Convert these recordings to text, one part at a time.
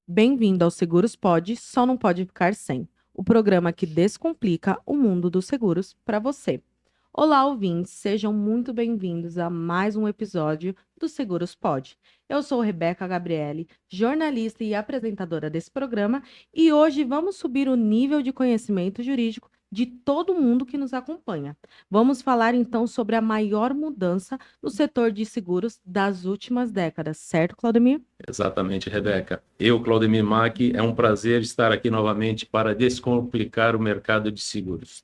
Bem-vindo ao Seguros Pode, só não pode ficar sem. O programa que descomplica o mundo dos seguros para você. Olá, ouvintes, sejam muito bem-vindos a mais um episódio do Seguros Pode. Eu sou Rebeca Gabriele, jornalista e apresentadora desse programa, e hoje vamos subir o nível de conhecimento jurídico de todo mundo que nos acompanha. Vamos falar então sobre a maior mudança no setor de seguros das últimas décadas, certo, Claudemir? Exatamente, Rebeca. Eu, Claudemir Mack, é um prazer estar aqui novamente para descomplicar o mercado de seguros.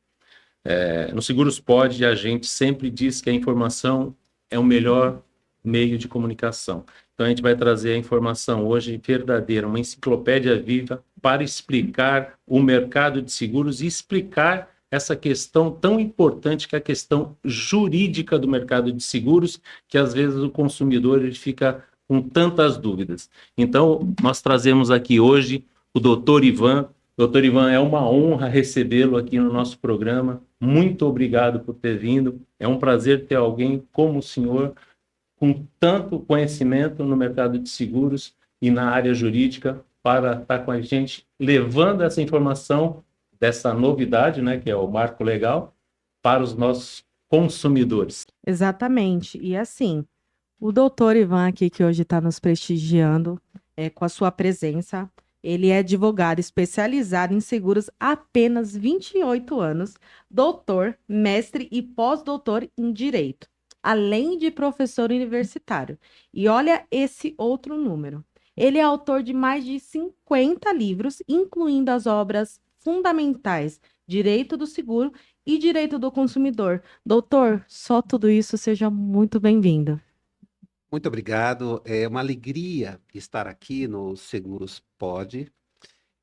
No Seguros Pod, a gente sempre diz que a informação é o melhor meio de comunicação. Então, a gente vai trazer a informação hoje verdadeira, uma enciclopédia viva, para explicar o mercado de seguros e explicar essa questão tão importante que é a questão jurídica do mercado de seguros, que às vezes o consumidor ele fica com tantas dúvidas. Então, nós trazemos aqui hoje o doutor Ivan. Doutor Ivan, é uma honra recebê-lo aqui no nosso programa. Muito obrigado por ter vindo. É um prazer ter alguém como o senhor, com tanto conhecimento no mercado de seguros e na área jurídica, para estar com a gente, levando essa informação dessa novidade, né, que é o marco legal, para os nossos consumidores. Exatamente. E assim, o doutor Ivan aqui, que hoje está nos prestigiando com a sua presença, ele é advogado especializado em seguros há apenas 28 anos, doutor, mestre e pós-doutor em Direito, além de professor universitário. E olha esse outro número. Ele é autor de mais de 50 livros, incluindo as obras fundamentais Direito do Seguro e Direito do Consumidor. Doutor, só tudo isso, seja muito bem-vindo. Muito obrigado. É uma alegria estar aqui no Seguros Pod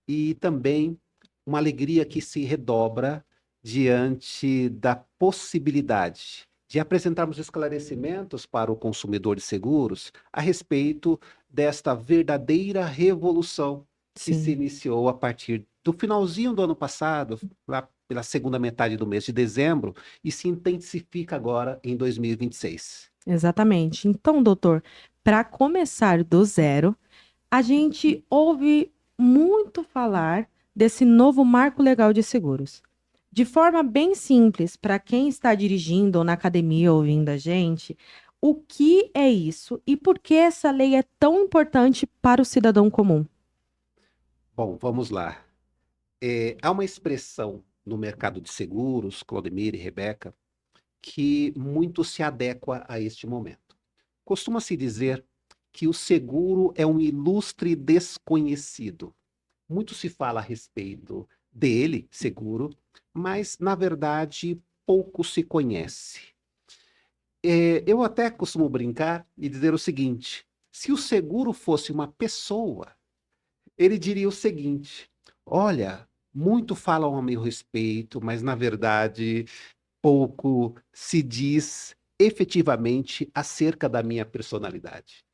e também uma alegria que se redobra diante da possibilidade de apresentarmos esclarecimentos para o consumidor de seguros a respeito desta verdadeira revolução que se Sim. iniciou a partir do finalzinho do ano passado, lá pela segunda metade do mês de dezembro, e se intensifica agora em 2026. Exatamente. Então, doutor, para começar do zero, a gente ouve muito falar desse novo marco legal de seguros. De forma bem simples, para quem está dirigindo ou na academia ouvindo a gente, o que é isso e por que essa lei é tão importante para o cidadão comum? Bom, vamos lá. Há uma expressão no mercado de seguros, Claudemir e Rebeca, que muito se adequa a este momento. Costuma-se dizer que o seguro é um ilustre desconhecido. Muito se fala a respeito dele, seguro, mas, na verdade, pouco se conhece. Eu até costumo brincar e dizer o seguinte: se o seguro fosse uma pessoa, ele diria o seguinte: olha, muito falam a meu respeito, mas na verdade pouco se diz efetivamente acerca da minha personalidade.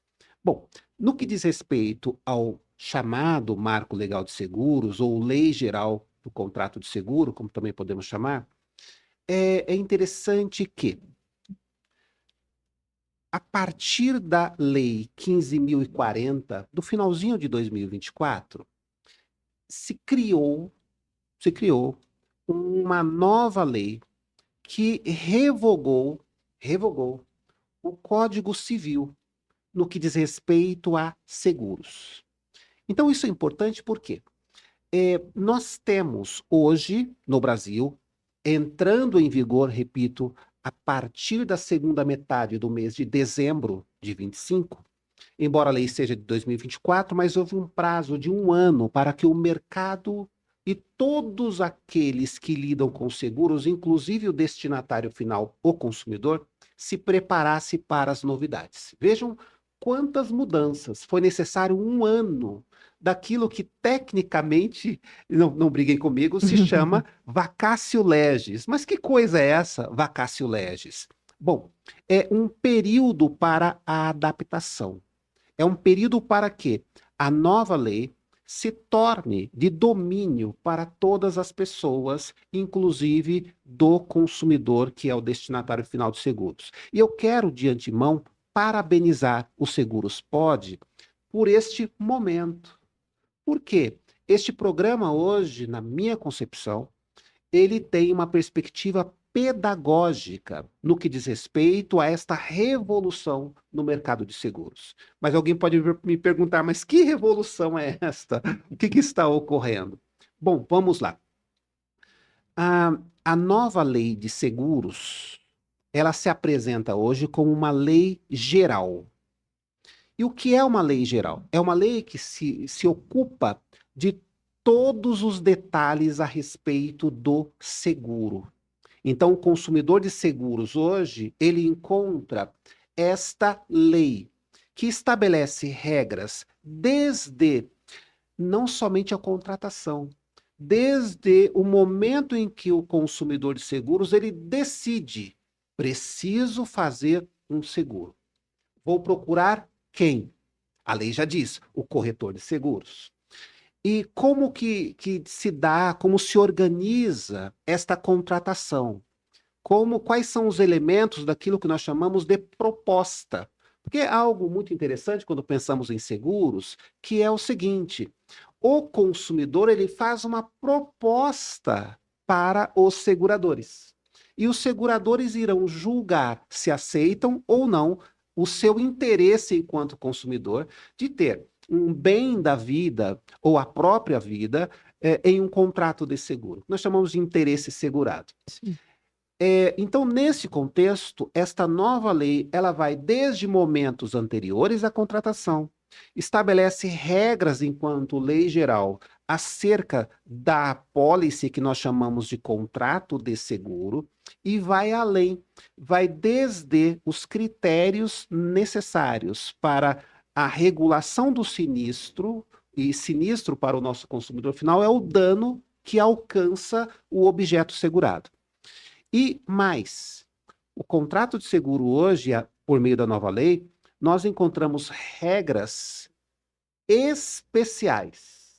Bom, no que diz respeito ao chamado Marco Legal de Seguros, ou Lei Geral do Contrato de Seguro, como também podemos chamar, é interessante que, a partir da Lei 15.040, do finalzinho de 2024, se criou, se criou uma nova lei que revogou o Código Civil no que diz respeito a seguros. Então, isso é importante porque nós temos hoje, no Brasil, entrando em vigor, repito, a partir da segunda metade do mês de dezembro de 25, embora a lei seja de 2024, mas houve um prazo de 1 ano para que o mercado e todos aqueles que lidam com seguros, inclusive o destinatário final, o consumidor, se preparasse para as novidades. Vejam quantas mudanças. Foi necessário 1 ano daquilo que tecnicamente, não briguem comigo, se chama vacatio legis. Mas que coisa é essa, vacatio legis? Bom, é um período para a adaptação. É um período para que a nova lei se torne de domínio para todas as pessoas, inclusive do consumidor, que é o destinatário final de seguros. E eu quero, de antemão, parabenizar o Seguros Pod por este momento. Por quê? Este programa hoje, na minha concepção, ele tem uma perspectiva pedagógica no que diz respeito a esta revolução no mercado de seguros. Mas alguém pode me perguntar, mas que revolução é esta? O que está ocorrendo? Bom, vamos lá. A nova lei de seguros, ela se apresenta hoje como uma lei geral. E o que é uma lei geral? É uma lei que se ocupa de todos os detalhes a respeito do seguro. Então, o consumidor de seguros hoje, ele encontra esta lei que estabelece regras desde não somente a contratação, desde o momento em que o consumidor de seguros ele decide, preciso fazer um seguro. Vou procurar quem? A lei já diz, o corretor de seguros. E como que se dá, como se organiza esta contratação? Quais são os elementos daquilo que nós chamamos de proposta? Porque é algo muito interessante quando pensamos em seguros, que é o seguinte: o consumidor ele faz uma proposta para os seguradores. E os seguradores irão julgar se aceitam ou não o seu interesse enquanto consumidor de ter um bem da vida ou a própria vida em um contrato de seguro. Nós chamamos de interesse segurado. Sim. Então, nesse contexto, esta nova lei ela vai desde momentos anteriores à contratação, estabelece regras enquanto lei geral acerca da apólice que nós chamamos de contrato de seguro e vai além, vai desde os critérios necessários para a regulação do sinistro, e sinistro para o nosso consumidor final é o dano que alcança o objeto segurado. E mais, o contrato de seguro hoje, por meio da nova lei, nós encontramos regras especiais,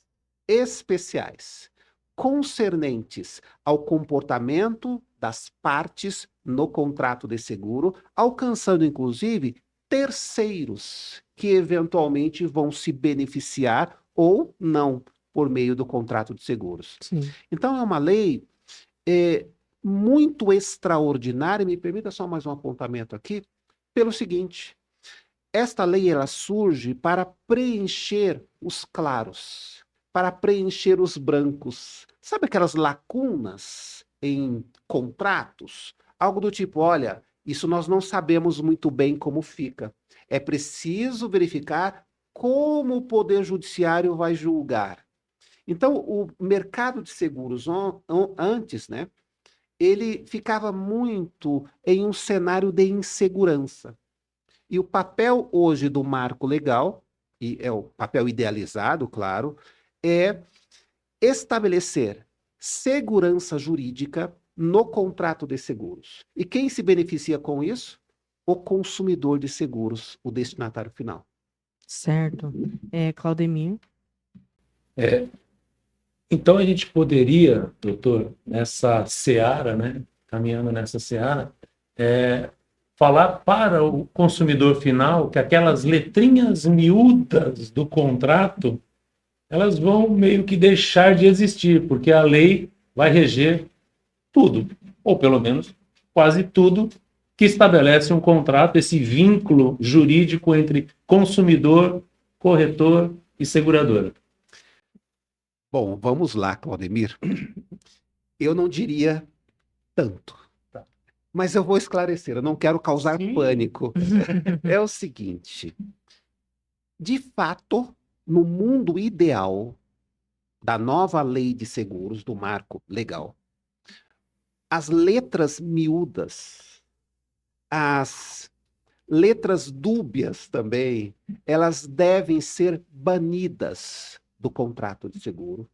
concernentes ao comportamento das partes no contrato de seguro, alcançando inclusive terceiros que eventualmente vão se beneficiar ou não por meio do contrato de seguros. Sim. Então é uma lei muito extraordinária, me permita só mais um apontamento aqui, pelo seguinte: esta lei ela surge para preencher os claros, para preencher os brancos. Sabe aquelas lacunas em contratos? Algo do tipo, olha, isso nós não sabemos muito bem como fica. É preciso verificar como o Poder Judiciário vai julgar. Então, o mercado de seguros antes, né, ele ficava muito em um cenário de insegurança. E o papel hoje do marco legal, e é o papel idealizado, claro, é estabelecer segurança jurídica no contrato de seguros. E quem se beneficia com isso? O consumidor de seguros, o destinatário final. Certo. Claudemir? Então a gente poderia, doutor, nessa seara, né, caminhando nessa seara, falar para o consumidor final que aquelas letrinhas miúdas do contrato, elas vão meio que deixar de existir, porque a lei vai reger tudo, ou pelo menos quase tudo, que estabelece um contrato, esse vínculo jurídico entre consumidor, corretor e seguradora. Bom, vamos lá, Claudemir. Eu não diria tanto, mas eu vou esclarecer, eu não quero causar pânico. É o seguinte: de fato, no mundo ideal da nova lei de seguros, do marco legal, as letras miúdas, as letras dúbias também, elas devem ser banidas do contrato de seguro.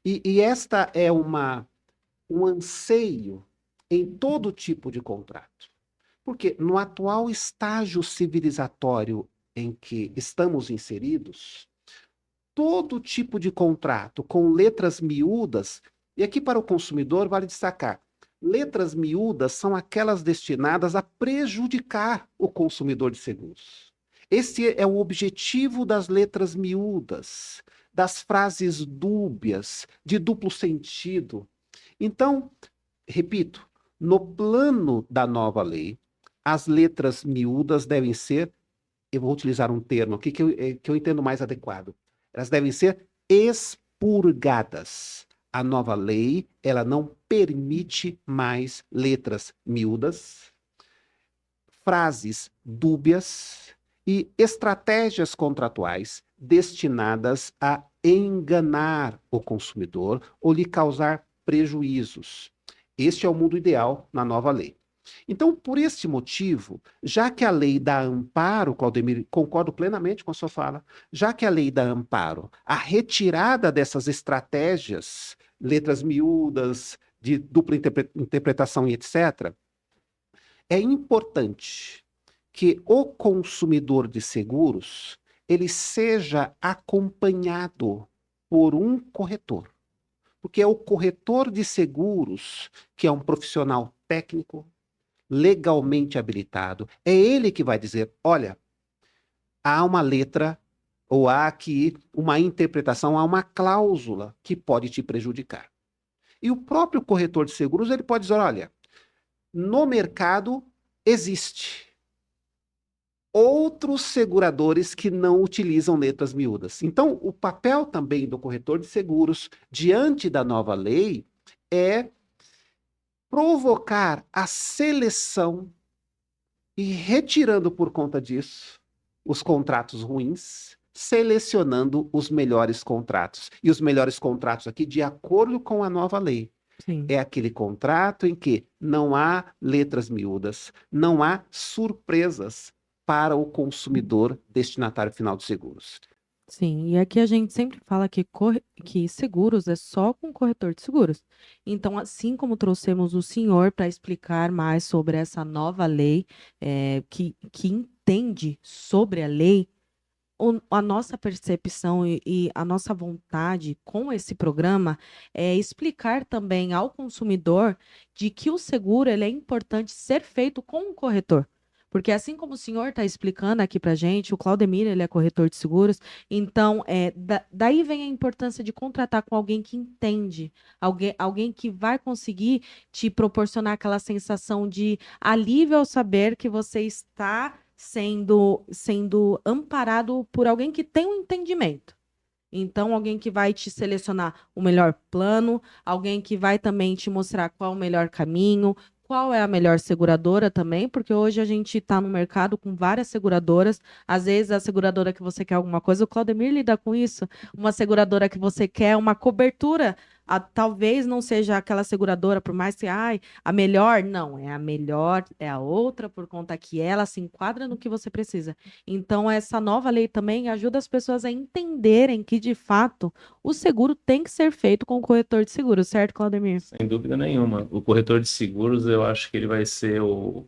E esta é um anseio em todo tipo de contrato. Porque no atual estágio civilizatório em que estamos inseridos, todo tipo de contrato com letras miúdas, e aqui para o consumidor vale destacar, letras miúdas são aquelas destinadas a prejudicar o consumidor de seguros. Esse é o objetivo das letras miúdas, das frases dúbias, de duplo sentido. Então, repito, no plano da nova lei, as letras miúdas devem ser, eu vou utilizar um termo aqui que eu entendo mais adequado, elas devem ser expurgadas. A nova lei, ela não permite mais letras miúdas, frases dúbias e estratégias contratuais destinadas a enganar o consumidor ou lhe causar prejuízos. Este é o mundo ideal na nova lei. Então, por este motivo, já que a lei dá amparo, Claudemir, concordo plenamente com a sua fala, já que a lei dá amparo, a retirada dessas estratégias, letras miúdas, de dupla interpretação e etc., é importante que o consumidor de seguros ele seja acompanhado por um corretor, porque é o corretor de seguros que é um profissional técnico, legalmente habilitado, é ele que vai dizer, olha, há uma letra ou há aqui uma interpretação, há uma cláusula que pode te prejudicar. E o próprio corretor de seguros ele pode dizer, olha, no mercado existe outros seguradores que não utilizam letras miúdas. Então, o papel também do corretor de seguros, diante da nova lei, é provocar a seleção e retirando por conta disso os contratos ruins, selecionando os melhores contratos. E os melhores contratos aqui, de acordo com a nova lei. Sim. É aquele contrato em que não há letras miúdas, não há surpresas para o consumidor destinatário final de seguros. Sim, e aqui a gente sempre fala que seguros é só com corretor de seguros. Então, assim como trouxemos o senhor para explicar mais sobre essa nova lei, que entende sobre a lei, a nossa percepção e a nossa vontade com esse programa é explicar também ao consumidor de que o seguro ele é importante ser feito com um corretor. Porque assim como o senhor está explicando aqui para a gente, o Claudemir ele é corretor de seguros, então daí vem a importância de contratar com alguém que entende, alguém que vai conseguir te proporcionar aquela sensação de alívio ao saber que você está sendo amparado por alguém que tem um entendimento. Então, alguém que vai te selecionar o melhor plano, alguém que vai também te mostrar qual o melhor caminho, qual é a melhor seguradora também, porque hoje a gente está no mercado com várias seguradoras. Às vezes, a seguradora que você quer alguma coisa, o Claudemir lida com isso. Uma seguradora que você quer uma cobertura, talvez não seja aquela seguradora, por mais que, a melhor, não, é a melhor, é a outra, por conta que ela se enquadra no que você precisa. Então, essa nova lei também ajuda as pessoas a entenderem que, de fato, o seguro tem que ser feito com o corretor de seguros, certo, Claudemir? Sem dúvida nenhuma. O corretor de seguros, eu acho que ele vai ser o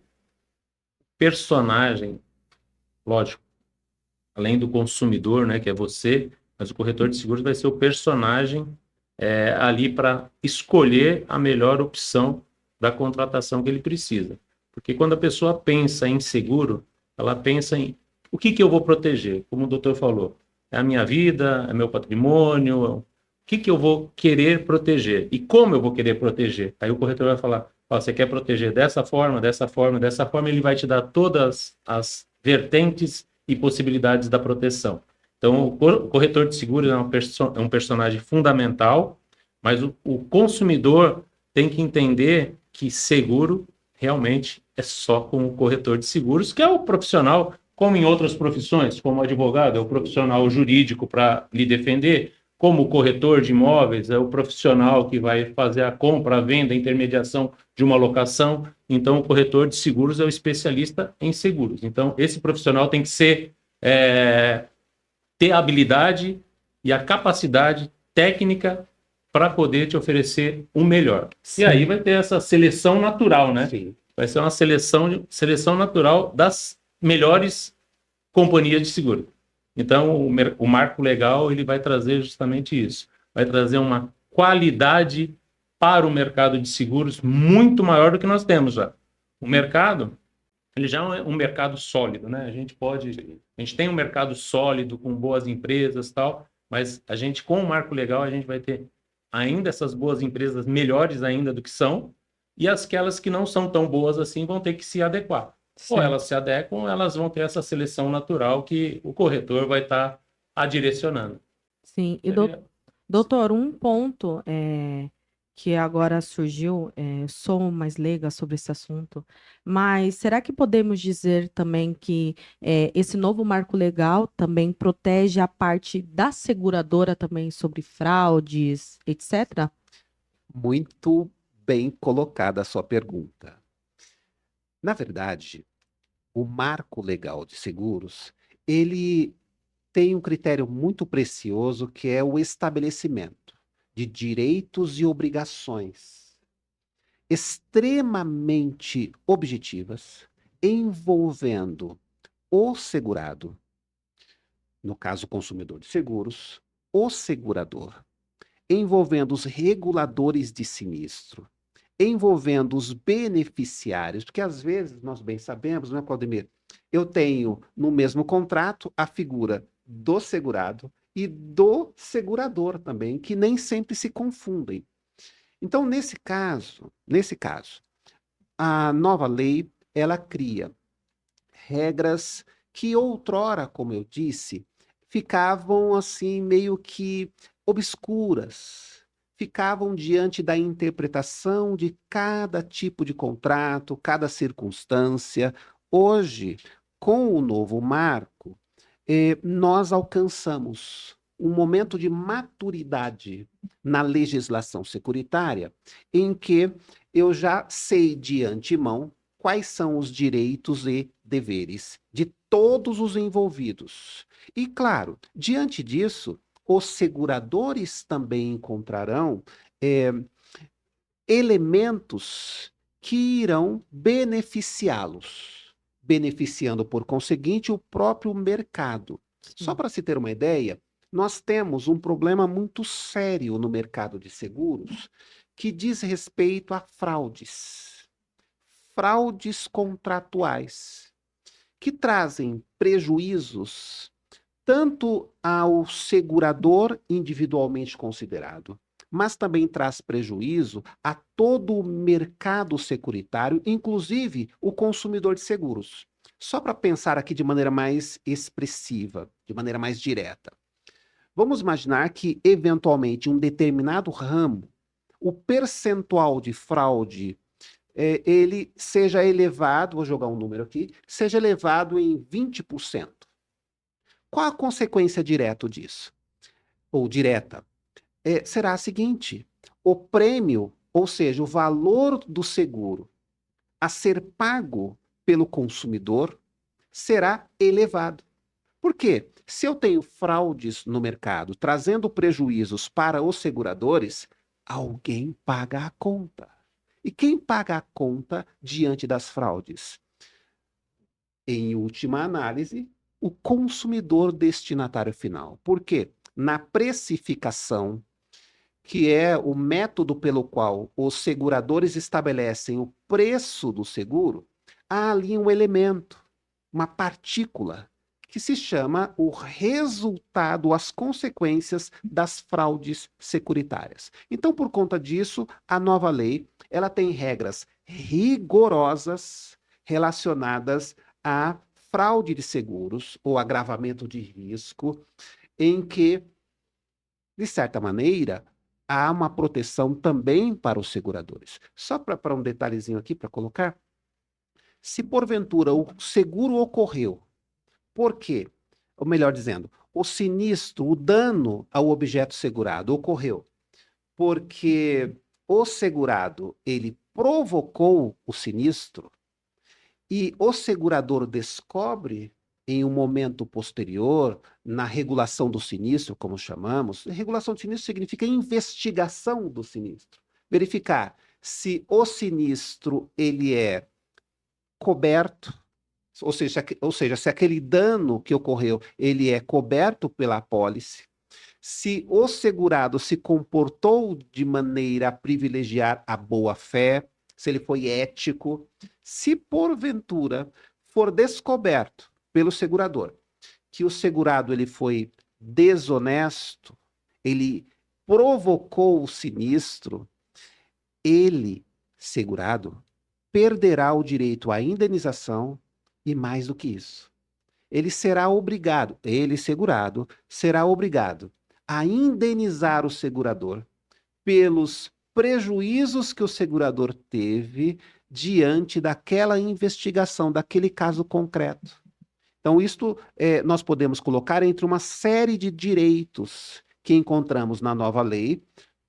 personagem, lógico, além do consumidor, né, que é você, mas o corretor de seguros vai ser o personagem ali para escolher a melhor opção da contratação que ele precisa. Porque quando a pessoa pensa em seguro, ela pensa em o que eu vou proteger, como o doutor falou. É a minha vida, é meu patrimônio, o que eu vou querer proteger e como eu vou querer proteger. Aí o corretor vai falar, você quer proteger dessa forma, dessa forma, dessa forma, ele vai te dar todas as vertentes e possibilidades da proteção. Então, o corretor de seguros é um personagem fundamental, mas o consumidor tem que entender que seguro realmente é só com o corretor de seguros, que é o profissional, como em outras profissões, como advogado, é o profissional jurídico para lhe defender, como o corretor de imóveis, é o profissional que vai fazer a compra, a venda, a intermediação de uma locação. Então, o corretor de seguros é o especialista em seguros. Então, esse profissional tem que ter a habilidade e a capacidade técnica para poder te oferecer o melhor. Sim. E aí vai ter essa seleção natural, né? Sim. Vai ser uma seleção natural das melhores companhias de seguro. Então, o marco legal ele vai trazer justamente isso. Vai trazer uma qualidade para o mercado de seguros muito maior do que nós temos já. O mercado, ele já é um mercado sólido, né? A gente tem um mercado sólido com boas empresas e tal, mas a gente, com o marco legal, a gente vai ter ainda essas boas empresas melhores ainda do que são, e aquelas que não são tão boas assim vão ter que se adequar. Ou Certo. elas se adequam, ou elas vão ter essa seleção natural que o corretor vai estar direcionando. Sim, e Seria... doutor, um ponto que agora surgiu, sou mais leiga sobre esse assunto, mas será que podemos dizer também que esse novo marco legal também protege a parte da seguradora também sobre fraudes, etc? Muito bem colocada a sua pergunta. Na verdade, o marco legal de seguros, ele tem um critério muito precioso que é o estabelecimento de direitos e obrigações extremamente objetivas, envolvendo o segurado, no caso o consumidor de seguros, o segurador, envolvendo os reguladores de sinistro, envolvendo os beneficiários, porque às vezes nós bem sabemos, não é, Claudemir? Eu tenho no mesmo contrato a figura do segurado e do segurador também, que nem sempre se confundem. Então, nesse caso, a nova lei, ela cria regras que outrora, como eu disse, ficavam assim meio que obscuras, ficavam diante da interpretação de cada tipo de contrato, cada circunstância. Hoje, com o novo marco, nós alcançamos um momento de maturidade na legislação securitária, em que eu já sei de antemão quais são os direitos e deveres de todos os envolvidos. E, claro, diante disso, os seguradores também encontrarão elementos que irão beneficiá-los, beneficiando, por conseguinte, o próprio mercado. Só Sim. para se ter uma ideia, nós temos um problema muito sério no mercado de seguros que diz respeito a fraudes. Fraudes contratuais, que trazem prejuízos tanto ao segurador individualmente considerado, mas também traz prejuízo a todo o mercado securitário, inclusive o consumidor de seguros. Só para pensar aqui de maneira mais expressiva, de maneira mais direta. Vamos imaginar que, eventualmente, em um determinado ramo, o percentual de fraude ele seja elevado, vou jogar um número aqui, seja elevado em 20%. Qual a consequência direta disso? Ou direta? Será a seguinte: o prêmio, ou seja, o valor do seguro a ser pago pelo consumidor, será elevado. Por quê? Se eu tenho fraudes no mercado trazendo prejuízos para os seguradores, alguém paga a conta. E quem paga a conta diante das fraudes? Em última análise, o consumidor destinatário final. Por quê? Na precificação, que é o método pelo qual os seguradores estabelecem o preço do seguro, há ali um elemento, uma partícula, que se chama o resultado, as consequências das fraudes securitárias. Então, por conta disso, a nova lei, ela tem regras rigorosas relacionadas à fraude de seguros ou agravamento de risco, em que, de certa maneira, há uma proteção também para os seguradores. Só para um detalhezinho aqui para colocar, se porventura o seguro ocorreu, por quê? Ou melhor dizendo, o sinistro, o dano ao objeto segurado ocorreu porque o segurado ele provocou o sinistro e o segurador descobre em um momento posterior, na regulação do sinistro, como chamamos, regulação do sinistro significa investigação do sinistro. Verificar se o sinistro ele é coberto, ou seja, se aquele dano que ocorreu, ele é coberto pela apólice, se o segurado se comportou de maneira a privilegiar a boa-fé, se ele foi ético. Se porventura for descoberto pelo segurador que o segurado ele foi desonesto, ele provocou o sinistro, ele, segurado, perderá o direito à indenização e mais do que isso. Ele segurado, será obrigado a indenizar o segurador pelos prejuízos que o segurador teve diante daquela investigação, daquele caso concreto. Então, isto nós podemos colocar entre uma série de direitos que encontramos na nova lei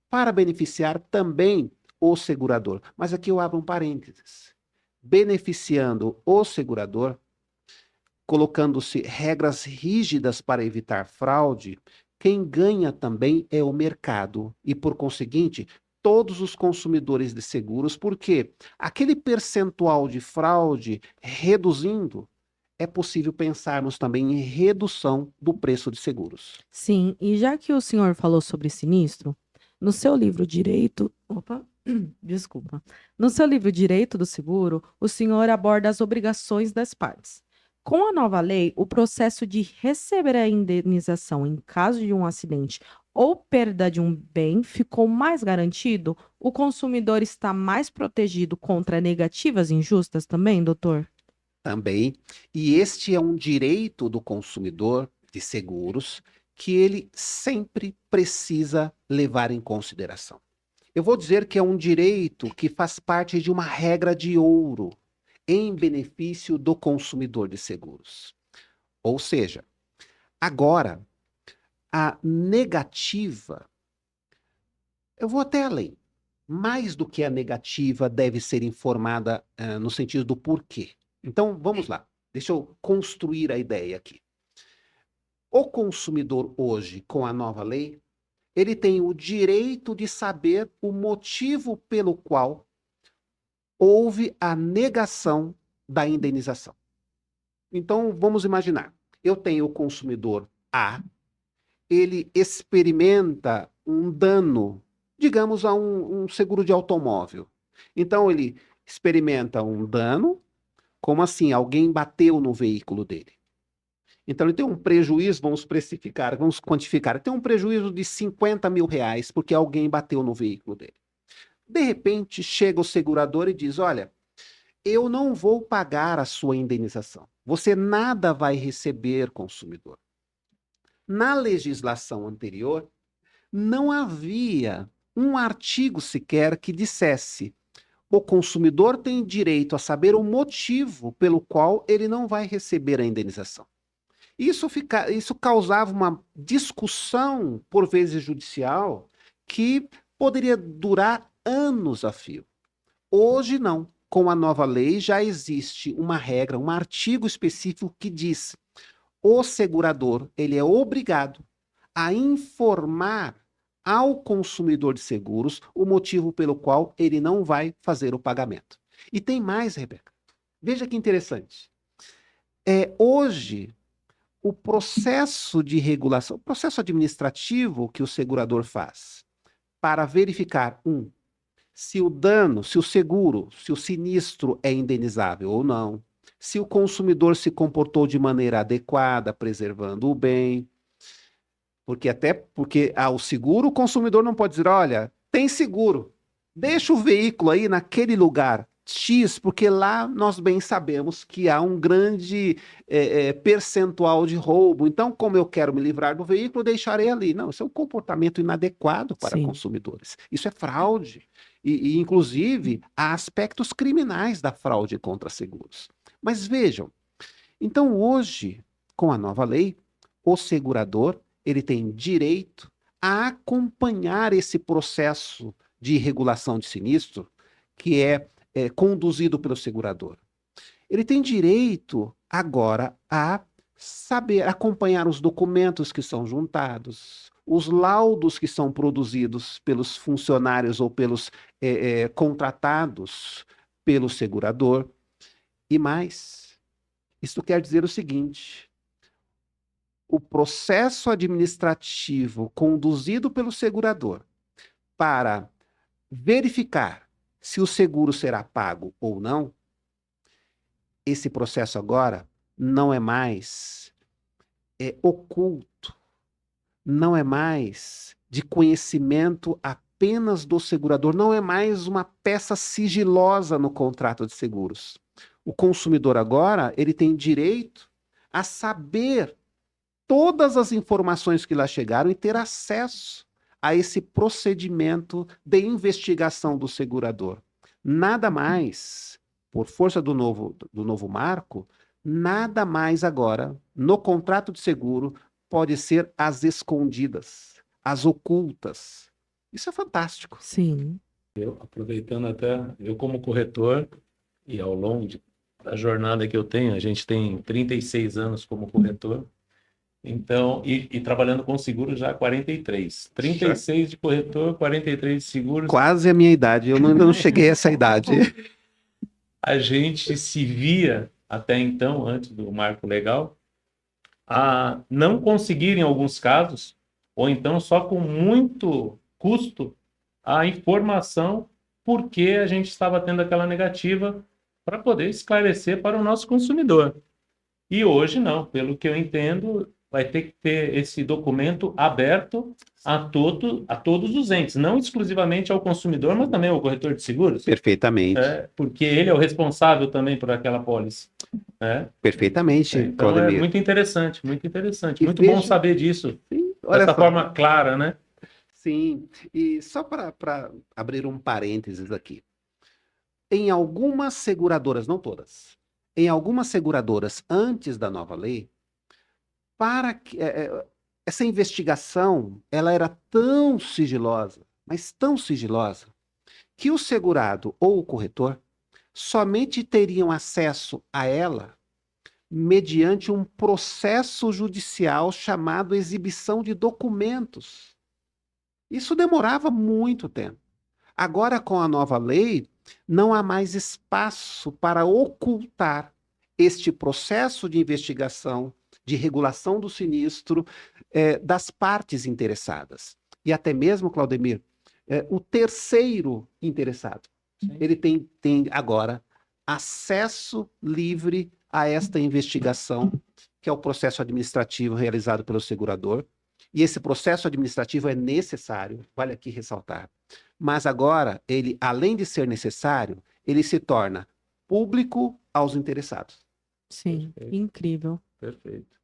para beneficiar também o segurador. Mas aqui eu abro um parênteses. Beneficiando o segurador, colocando-se regras rígidas para evitar fraude, quem ganha também é o mercado e, por conseguinte, todos os consumidores de seguros, porque aquele percentual de fraude reduzindo, é possível pensarmos também em redução do preço de seguros. Sim, e já que o senhor falou sobre sinistro, no seu livro Direito. Opa, desculpa. No seu livro Direito do Seguro, o senhor aborda as obrigações das partes. Com a nova lei, o processo de receber a indenização em caso de um acidente ou perda de um bem ficou mais garantido? O consumidor está mais protegido contra negativas injustas também, doutor? Também, e este é um direito do consumidor de seguros que ele sempre precisa levar em consideração. Eu vou dizer que é um direito que faz parte de uma regra de ouro em benefício do consumidor de seguros. Ou seja, agora, a negativa, eu vou até além. Mais do que a negativa deve ser informada no sentido do porquê. Então, vamos lá. Deixa eu construir a ideia aqui. O consumidor hoje, com a nova lei, ele tem o direito de saber o motivo pelo qual houve a negação da indenização. Então, vamos imaginar. Eu tenho o consumidor A, ele experimenta um dano, digamos, a um seguro de automóvel. Então, ele experimenta um dano. Como assim? Alguém bateu no veículo dele. Então ele tem um prejuízo, vamos precificar, vamos quantificar. Ele tem um prejuízo de 50 mil reais porque alguém bateu no veículo dele. De repente, chega o segurador e diz: olha, eu não vou pagar a sua indenização. Você nada vai receber, consumidor. Na legislação anterior, não havia um artigo sequer que dissesse: o consumidor tem direito a saber o motivo pelo qual ele não vai receber a indenização. Isso causava uma discussão, por vezes judicial, que poderia durar anos a fio. Hoje não. Com a nova lei já existe uma regra, um artigo específico que diz: o segurador ele é obrigado a informar ao consumidor de seguros o motivo pelo qual ele não vai fazer o pagamento. E tem mais, Rebeca. Veja que interessante. Hoje, o processo de regulação, o processo administrativo que o segurador faz para verificar, se o dano, se o seguro, se o sinistro é indenizável ou não, se o consumidor se comportou de maneira adequada, preservando o bem. Porque o seguro, o consumidor não pode dizer: olha, tem seguro, deixa o veículo aí naquele lugar X, porque lá nós bem sabemos que há um grande percentual de roubo. Então, como eu quero me livrar do veículo, deixarei ali. Não, isso é um comportamento inadequado para Sim. consumidores. Isso é fraude. Inclusive, há aspectos criminais da fraude contra seguros. Mas vejam, então hoje, com a nova lei, o segurador ele tem direito a acompanhar esse processo de regulação de sinistro que é conduzido pelo segurador. Ele tem direito agora a saber acompanhar os documentos que são juntados, os laudos que são produzidos pelos funcionários ou pelos contratados pelo segurador. E mais, isso quer dizer o seguinte: o processo administrativo conduzido pelo segurador para verificar se o seguro será pago ou não, esse processo agora não é mais oculto, não é mais de conhecimento apenas do segurador, não é mais uma peça sigilosa no contrato de seguros. O consumidor agora, ele tem direito a saber todas as informações que lá chegaram e ter acesso a esse procedimento de investigação do segurador. Nada mais, por força do novo marco, nada mais agora, no contrato de seguro, pode ser às escondidas, às ocultas. Isso é fantástico. Sim. Aproveitando até, eu como corretor, e ao longo da jornada que eu tenho, a gente tem 36 anos como corretor, então, e trabalhando com seguros já há 43. 36 de corretor, 43 de seguros. Quase a minha idade, eu ainda não cheguei a essa idade. A gente se via, até então, antes do marco legal, a não conseguir, em alguns casos, ou então só com muito custo, a informação por que a gente estava tendo aquela negativa para poder esclarecer para o nosso consumidor. E hoje não, pelo que eu entendo, vai ter que ter esse documento aberto a todos os entes, não exclusivamente ao consumidor, mas também ao corretor de seguros. Perfeitamente. Porque ele é o responsável também por aquela pólice. Perfeitamente, Então Claudemir. é muito interessante, muito interessante. E Muito veja- bom saber disso, Sim, olha dessa só. forma clara, né? Sim, e só para abrir um parênteses aqui. Em algumas seguradoras, não todas, em algumas seguradoras antes da nova lei, para que essa investigação ela era tão sigilosa, mas tão sigilosa, que o segurado ou o corretor somente teriam acesso a ela mediante um processo judicial chamado exibição de documentos. Isso demorava muito tempo. Agora, com a nova lei, não há mais espaço para ocultar este processo de investigação, de regulação do sinistro, das partes interessadas. E até mesmo, Claudemir, o terceiro interessado. Sim. Ele tem agora acesso livre a esta investigação, que é o processo administrativo realizado pelo segurador. E esse processo administrativo é necessário, vale aqui ressaltar. Mas agora, ele, além de ser necessário, ele se torna público aos interessados. Sim, Perfeito. incrível. Perfeito.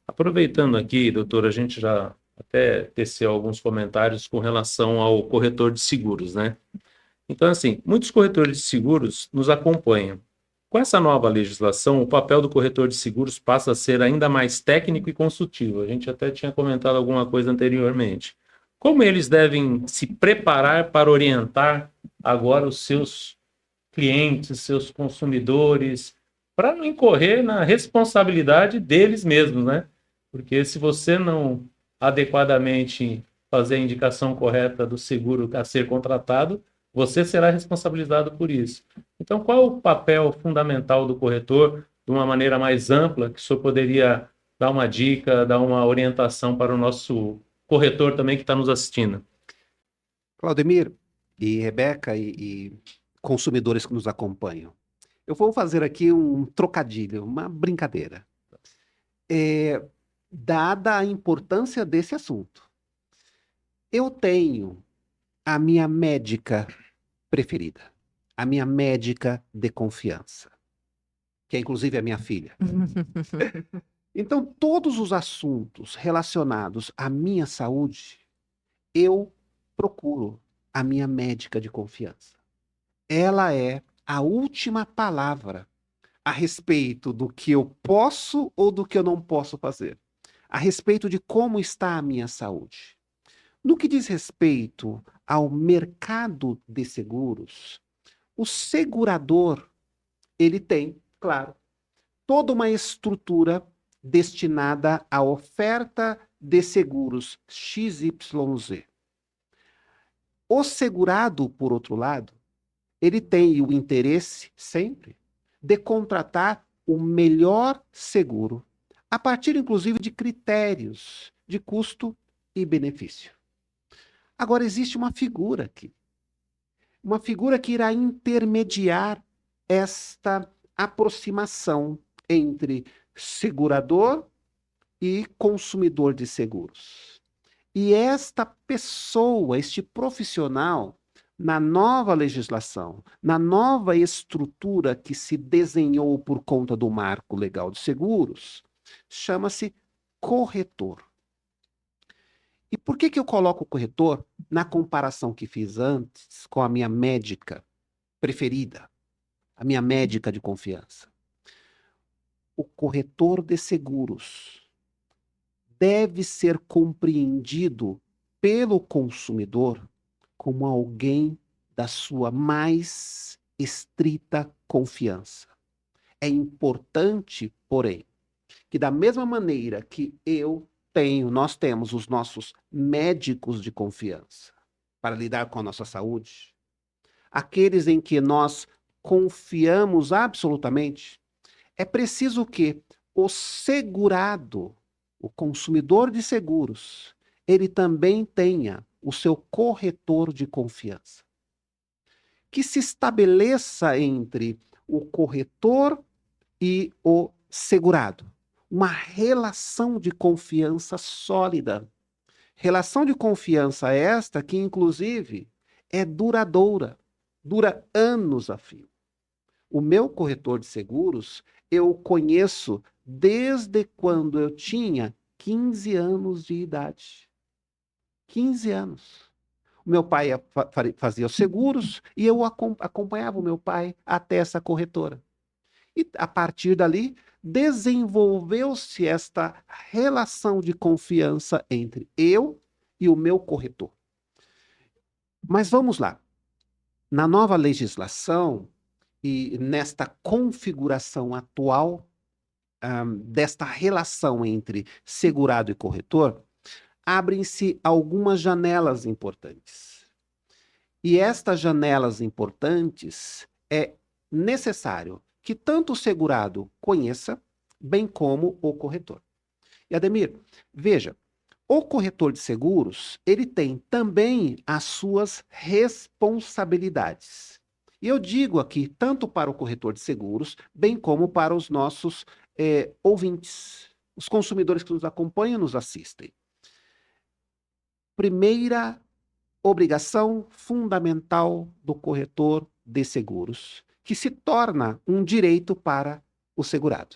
Aproveitando aqui, doutor, a gente já até teceu alguns comentários com relação ao corretor de seguros, né? Então, assim, muitos corretores de seguros nos acompanham. Com essa nova legislação, o papel do corretor de seguros passa a ser ainda mais técnico e consultivo. A gente até tinha comentado alguma coisa anteriormente. Como eles devem se preparar para orientar agora os seus clientes, seus consumidores, para não incorrer na responsabilidade deles mesmos, né? Porque se você não adequadamente fazer a indicação correta do seguro a ser contratado, você será responsabilizado por isso. Então, qual o papel fundamental do corretor, de uma maneira mais ampla, que o senhor poderia dar uma dica, dar uma orientação para o nosso corretor também que está nos assistindo? Claudemir e Rebeca e consumidores que nos acompanham, eu vou fazer aqui um trocadilho, uma brincadeira. Dada a importância desse assunto, eu tenho a minha médica preferida, a minha médica de confiança, que é inclusive a minha filha. Então, todos os assuntos relacionados à minha saúde, eu procuro a minha médica de confiança. Ela é a última palavra a respeito do que eu posso ou do que eu não posso fazer, a respeito de como está a minha saúde. No que diz respeito ao mercado de seguros, o segurador, ele tem, claro, toda uma estrutura destinada à oferta de seguros XYZ. O segurado, por outro lado, ele tem o interesse, sempre, de contratar o melhor seguro, a partir, inclusive, de critérios de custo e benefício. Agora, existe uma figura aqui. uma figura que irá intermediar esta aproximação entre segurador e consumidor de seguros. E esta pessoa, este profissional, na nova legislação, na nova estrutura que se desenhou por conta do Marco Legal de Seguros, chama-se corretor. E por que eu coloco o corretor na comparação que fiz antes com a minha médica preferida, a minha médica de confiança? O corretor de seguros deve ser compreendido pelo consumidor como alguém da sua mais estrita confiança. É importante, porém, que da mesma maneira que nós temos os nossos médicos de confiança para lidar com a nossa saúde, aqueles em que nós confiamos absolutamente, é preciso que o segurado, o consumidor de seguros, ele também tenha o seu corretor de confiança. Que se estabeleça entre o corretor e o segurado uma relação de confiança sólida. Relação de confiança esta que, inclusive, é duradoura, dura anos a fio. O meu corretor de seguros, eu conheço desde quando eu tinha 15 anos de idade. 15 anos. O meu pai fazia os seguros e eu acompanhava o meu pai até essa corretora. E a partir dali, desenvolveu-se esta relação de confiança entre eu e o meu corretor. Mas vamos lá. Na nova legislação e nesta configuração atual desta relação entre segurado e corretor, abrem-se algumas janelas importantes. E estas janelas importantes é necessário que tanto o segurado conheça, bem como o corretor. E Ademir, veja, o corretor de seguros, ele tem também as suas responsabilidades. E eu digo aqui, tanto para o corretor de seguros, bem como para os nossos ouvintes, os consumidores que nos acompanham e nos assistem. Primeira obrigação fundamental do corretor de seguros, que se torna um direito para o segurado.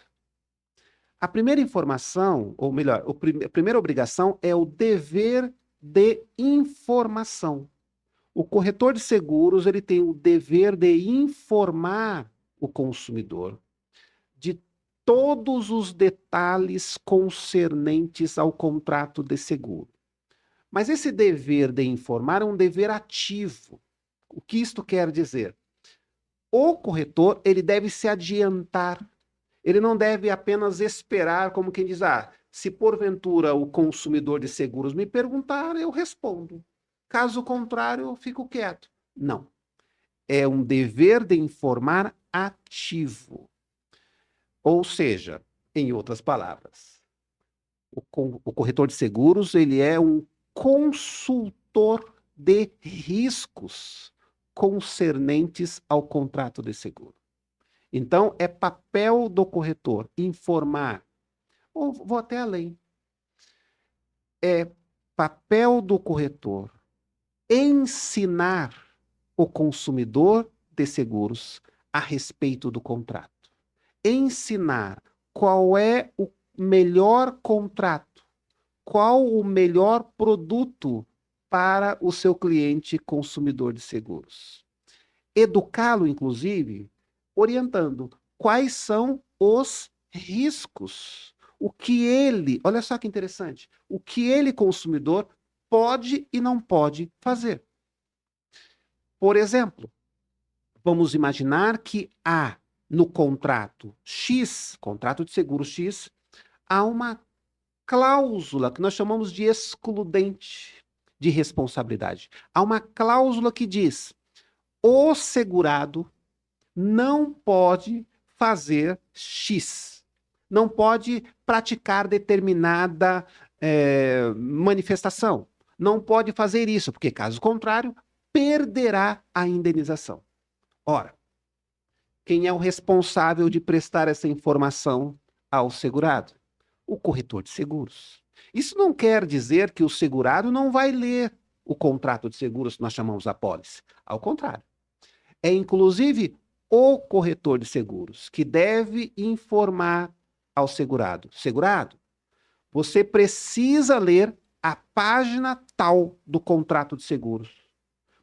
A primeira informação, ou melhor, a primeira obrigação é o dever de informação. O corretor de seguros, ele tem o dever de informar o consumidor de todos os detalhes concernentes ao contrato de seguro. Mas esse dever de informar é um dever ativo. O que isto quer dizer? O corretor, ele deve se adiantar. Ele não deve apenas esperar, como quem diz, se porventura o consumidor de seguros me perguntar, eu respondo. Caso contrário, eu fico quieto. Não. É um dever de informar ativo. Ou seja, em outras palavras, o corretor de seguros, ele é um consultor de riscos concernentes ao contrato de seguro. Então, é papel do corretor informar, ou vou até além, é papel do corretor ensinar o consumidor de seguros a respeito do contrato. Ensinar qual é o melhor contrato, qual o melhor produto para o seu cliente consumidor de seguros. Educá-lo, inclusive, orientando quais são os riscos. O que ele, olha só que interessante, o que ele, consumidor, pode e não pode fazer. Por exemplo, vamos imaginar que há no contrato X, contrato de seguro X, há uma cláusula que nós chamamos de excludente de responsabilidade. Há uma cláusula que diz: o segurado não pode fazer X, não pode praticar determinada manifestação, não pode fazer isso, porque caso contrário, perderá a indenização. Ora, quem é o responsável de prestar essa informação ao segurado? O corretor de seguros. Isso não quer dizer que o segurado não vai ler o contrato de seguros que nós chamamos apólice. Ao contrário. É inclusive o corretor de seguros que deve informar ao segurado. Segurado, você precisa ler a página tal do contrato de seguros.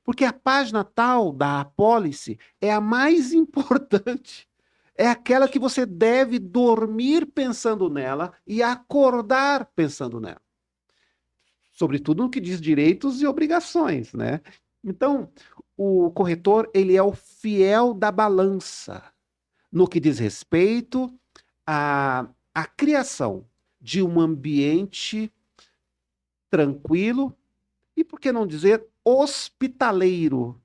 Porque a página tal da apólice é a mais importante. É aquela que você deve dormir pensando nela e acordar pensando nela. Sobretudo no que diz direitos e obrigações, né? Então, o corretor, ele é o fiel da balança no que diz respeito à criação de um ambiente tranquilo e, por que não dizer, hospitaleiro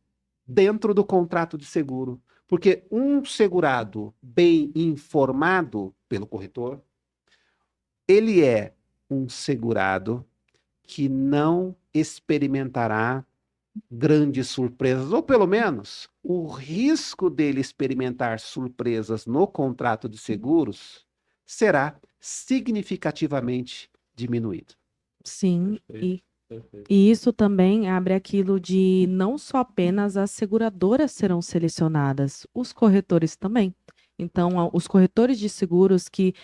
dentro do contrato de seguro. Porque um segurado bem informado pelo corretor, ele é um segurado que não experimentará grandes surpresas, ou pelo menos o risco dele experimentar surpresas no contrato de seguros será significativamente diminuído. Sim, Perfeito, perfeito. e isso também abre aquilo de não só apenas as seguradoras serão selecionadas, os corretores também. Então, os corretores de seguros que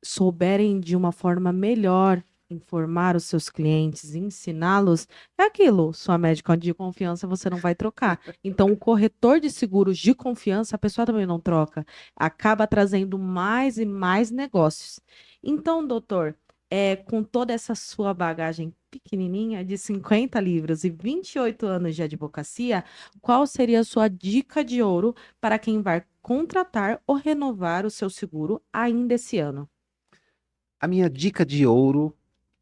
souberem de uma forma melhor informar os seus clientes, ensiná-los, é aquilo, sua médica de confiança você não vai trocar. Então, o corretor de seguros de confiança, a pessoa também não troca, acaba trazendo mais e mais negócios. Então, doutor, com toda essa sua bagagem pequenininha de 50 livros e 28 anos de advocacia, qual seria a sua dica de ouro para quem vai contratar ou renovar o seu seguro ainda esse ano? A minha dica de ouro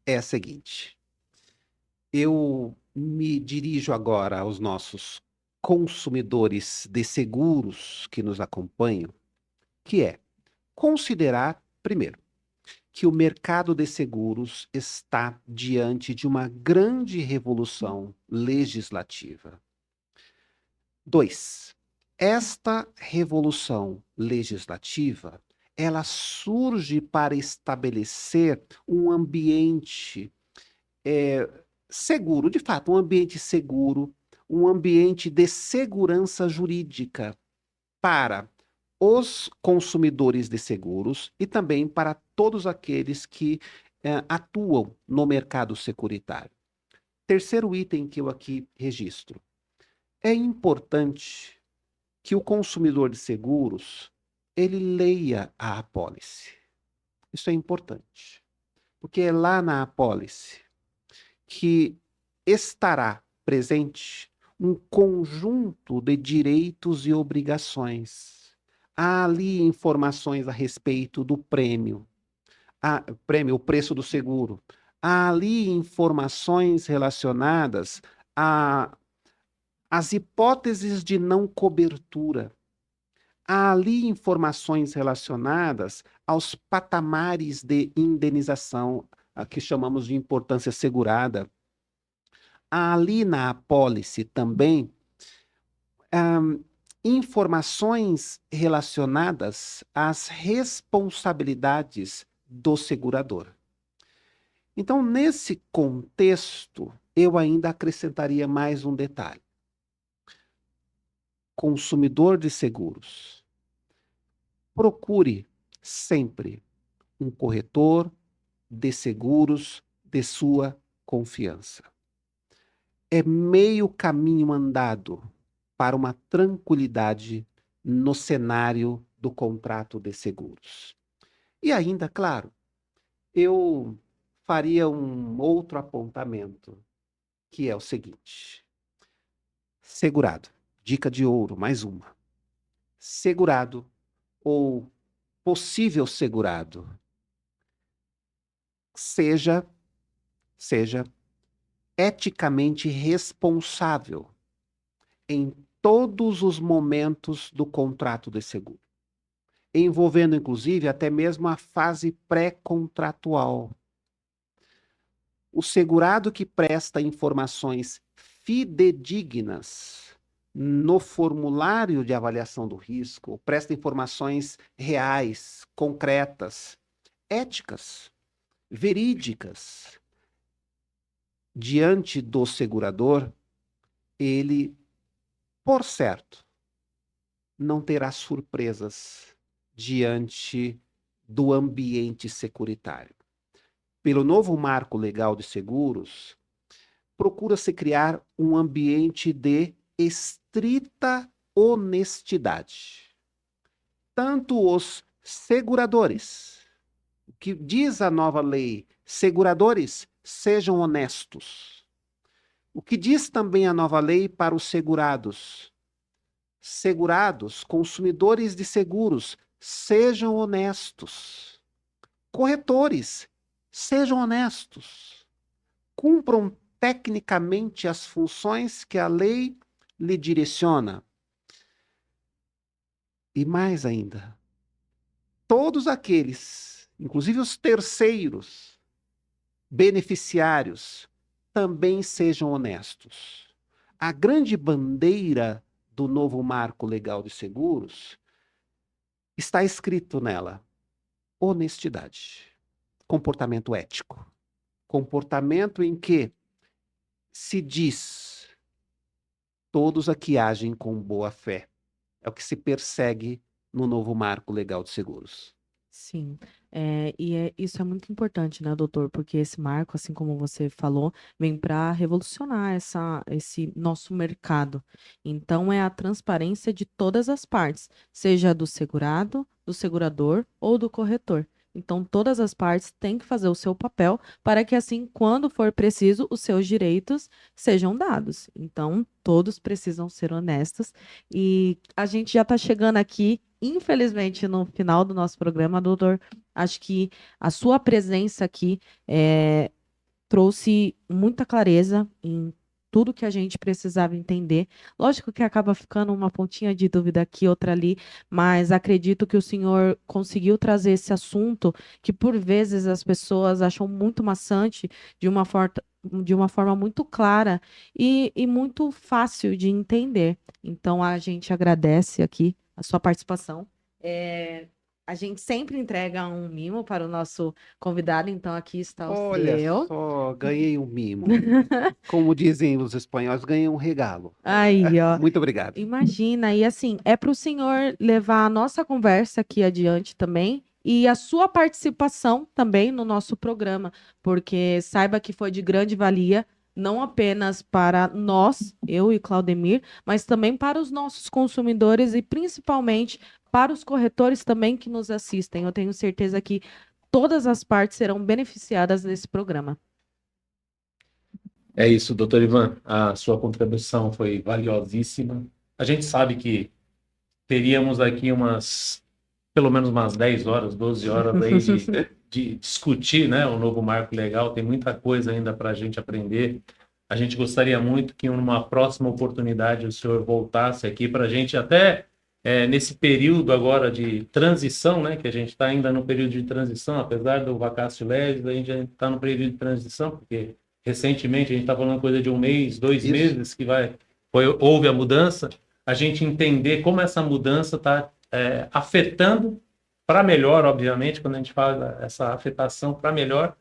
é a seguinte: eu me dirijo agora aos nossos consumidores de seguros que nos acompanham, que é considerar, primeiro, que o mercado de seguros está diante de uma grande revolução legislativa. 2. Esta revolução legislativa, ela surge para estabelecer um ambiente seguro, de fato, um ambiente seguro, um ambiente de segurança jurídica para os consumidores de seguros e também para todos aqueles que atuam no mercado securitário. Terceiro item que eu aqui registro. É importante que o consumidor de seguros ele leia a apólice. Isso é importante, porque é lá na apólice que estará presente um conjunto de direitos e obrigações. Há ali informações a respeito do prêmio, o preço do seguro. Há ali informações relacionadas às hipóteses de não cobertura. Há ali informações relacionadas aos patamares de indenização, a que chamamos de importância segurada. Há ali na apólice também informações relacionadas às responsabilidades do segurador. Então, nesse contexto, eu ainda acrescentaria mais um detalhe. Consumidor de seguros, procure sempre um corretor de seguros de sua confiança. É meio caminho andado para uma tranquilidade no cenário do contrato de seguros. E ainda, claro, eu faria um outro apontamento, que é o seguinte: segurado, dica de ouro, mais uma. Segurado ou possível segurado, seja eticamente responsável em todos os momentos do contrato de seguro, envolvendo inclusive até mesmo a fase pré-contratual. O segurado que presta informações fidedignas no formulário de avaliação do risco, presta informações reais, concretas, éticas, verídicas, diante do segurador, ele, por certo, não terá surpresas diante do ambiente securitário. Pelo novo marco legal de seguros, procura-se criar um ambiente de estrita honestidade. Tanto os seguradores, o que diz a nova lei, seguradores, sejam honestos. O que diz também a nova lei para os segurados? Segurados, consumidores de seguros, sejam honestos. Corretores, sejam honestos. Cumpram tecnicamente as funções que a lei lhe direciona. E mais ainda, todos aqueles, inclusive os terceiros, beneficiários, também sejam honestos. A grande bandeira do novo marco legal de seguros está escrito nela: honestidade, comportamento ético, comportamento em que se diz, todos aqui agem com boa fé. É o que se persegue no novo marco legal de seguros. Sim, isso é muito importante, né, doutor? Porque esse marco, assim como você falou, vem para revolucionar esse nosso mercado. Então, é a transparência de todas as partes, seja do segurado, do segurador ou do corretor. Então, todas as partes têm que fazer o seu papel para que, assim, quando for preciso, os seus direitos sejam dados. Então, todos precisam ser honestos. E a gente já está chegando aqui, infelizmente, no final do nosso programa, doutor. Acho que a sua presença aqui trouxe muita clareza em tudo que a gente precisava entender. Lógico que acaba ficando uma pontinha de dúvida aqui, outra ali, mas acredito que o senhor conseguiu trazer esse assunto que, por vezes, as pessoas acham muito maçante de uma forma muito clara e muito fácil de entender. Então, a gente agradece aqui a sua participação. A gente sempre entrega um mimo para o nosso convidado, então aqui está o Olha seu. só, ganhei um mimo. Como dizem os espanhóis, ganhei um regalo. Aí, ó. Muito obrigado. Imagina, e assim, é para o senhor levar a nossa conversa aqui adiante também e a sua participação também no nosso programa, porque saiba que foi de grande valia, não apenas para nós, eu e Claudemir, mas também para os nossos consumidores e principalmente para os corretores também que nos assistem. Eu tenho certeza que todas as partes serão beneficiadas nesse programa. É isso, doutor Ivan. A sua contribuição foi valiosíssima. A gente sabe que teríamos aqui pelo menos umas 10 horas, 12 horas aí de discutir, né, o novo marco legal. Tem muita coisa ainda para a gente aprender. A gente gostaria muito que numa próxima oportunidade o senhor voltasse aqui para a gente até nesse período agora de transição, né, que a gente está ainda no período de transição, apesar do vacatio legis, a gente está no período de transição, porque recentemente a gente está falando coisa de um mês, 2 meses que houve a mudança, a gente entender como essa mudança está afetando para melhor, obviamente, quando a gente fala essa afetação para melhor,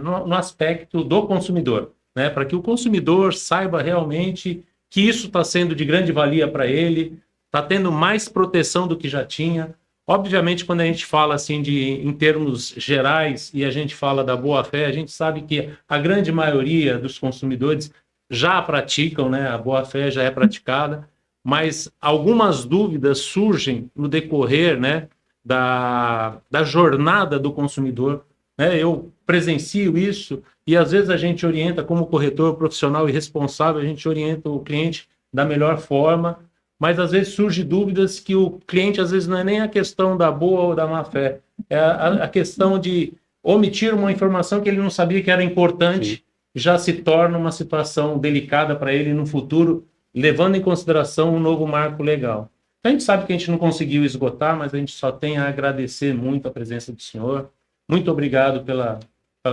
no aspecto do consumidor, né, para que o consumidor saiba realmente que isso está sendo de grande valia para ele, está tendo mais proteção do que já tinha. Obviamente, quando a gente fala assim em termos gerais e a gente fala da boa-fé, a gente sabe que a grande maioria dos consumidores já praticam, né? A boa-fé já é praticada, mas algumas dúvidas surgem no decorrer, né, da jornada do consumidor, né? Eu presencio isso e às vezes a gente orienta como corretor profissional e responsável, a gente orienta o cliente da melhor forma, mas às vezes surge dúvidas que o cliente, às vezes, não é nem a questão da boa ou da má fé, é a questão de omitir uma informação que ele não sabia que era importante, já se torna uma situação delicada para ele no futuro, levando em consideração um novo marco legal. A gente sabe que a gente não conseguiu esgotar, mas a gente só tem a agradecer muito a presença do senhor. Muito obrigado pela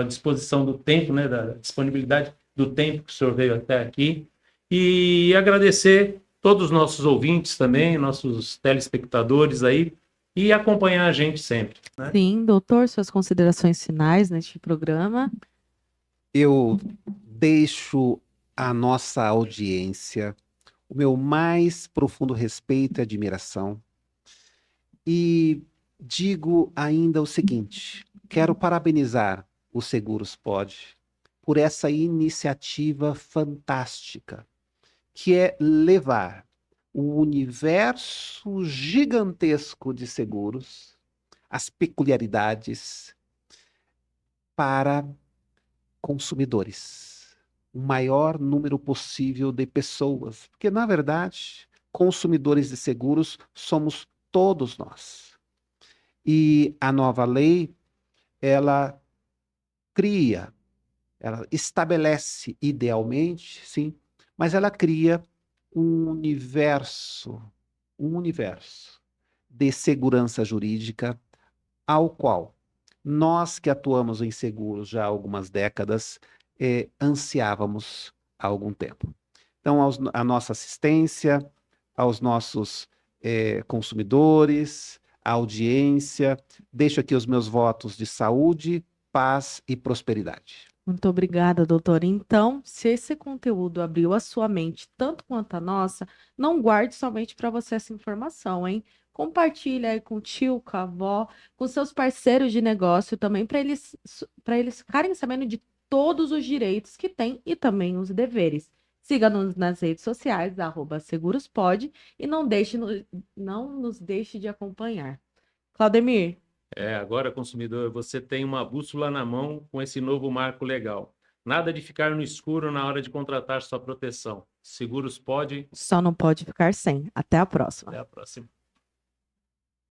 disposição do tempo, né, da disponibilidade do tempo que o senhor veio até aqui e agradecer todos os nossos ouvintes também, nossos telespectadores aí, e acompanhar a gente sempre, né? Sim, doutor, suas considerações finais neste programa. Eu deixo à nossa audiência o meu mais profundo respeito e admiração. E digo ainda o seguinte: quero parabenizar o Seguros Pod por essa iniciativa fantástica, que é levar o universo gigantesco de seguros, as peculiaridades, para consumidores, o maior número possível de pessoas, porque na verdade, consumidores de seguros somos todos nós. E a nova lei, ela cria, ela estabelece idealmente, sim, mas ela cria um universo de segurança jurídica ao qual nós que atuamos em seguros já há algumas décadas, ansiávamos há algum tempo. Então, a nossa assistência, aos nossos consumidores, à audiência, deixo aqui os meus votos de saúde, paz e prosperidade. Muito obrigada, doutora. Então, se esse conteúdo abriu a sua mente tanto quanto a nossa, não guarde somente para você essa informação, hein? Compartilhe aí com o tio, com a avó, com seus parceiros de negócio também, para eles ficarem sabendo de todos os direitos que têm e também os deveres. Siga-nos nas redes sociais, @segurospod, e não nos deixe de acompanhar. Claudemir, Agora, consumidor, você tem uma bússola na mão com esse novo marco legal. Nada de ficar no escuro na hora de contratar sua proteção. Seguros pode. só não pode ficar sem. Até a próxima. Até a próxima.